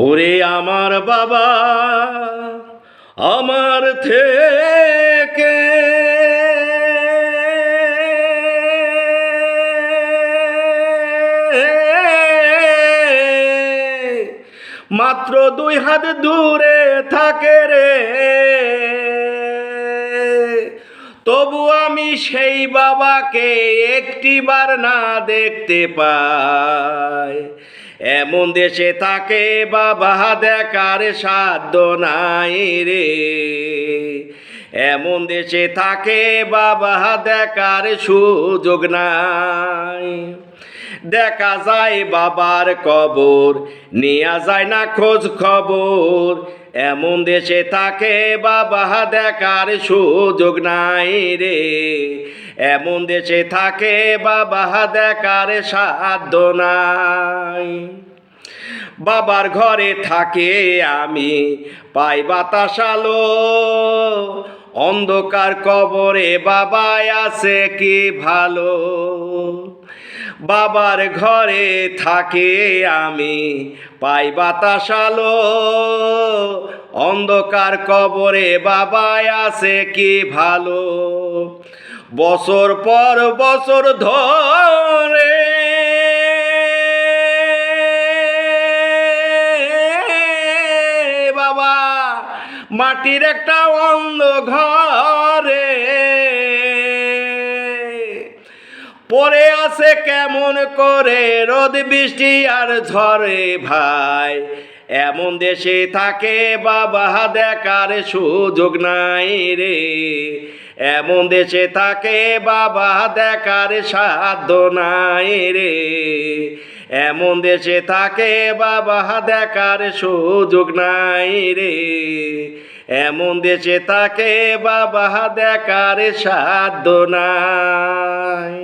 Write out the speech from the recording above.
ওরে আমার বাবা আমার থেকে মাত্র 2 হাত দূরে থাকে রে, তবু আমি সেই বাবাকে একটিবার না দেখতে পাই। এমন দেশে থাকে বাবা দেখার সাধ্য নাই রে, এমন দেশে থাকে বাবা দেখার সুযোগ নাই। দেখা যায় বাবার কবর, নেওয়া যায় না খোঁজ খবর। এমন দেশে থাকে বাবা দেখার সুযোগ নাই রে, এমন দেশে থাকে বাবা দেখার সাধ্য নাই। বাবার ঘরে থাকে আমি পাই বাতাস আলো, অন্ধকার কবরে বাবা আছে কি ভালো। বাবার ঘরে থাকে আমি পাই বাতাস আলো, অন্ধকার কবরে বাবা আছে কি ভালো। বছর পর বছর ধরে বাবা মাটির একটা অন্ধ ঘরে পড়ে আছে কেমন করে রোদ বৃষ্টি আর ঝড়ে ভাই। এমন দেশে থাকে বাবা দেখার সুযোগ নাই রে, এমন দেশে থাকে বাবা দেখার সাধ্য নাই রে, এমন দেশে থাকে বাবা দেখার সুযোগ নাই রে, এমন দেশে থাকে বাবা দেখার সাধ্য নাই।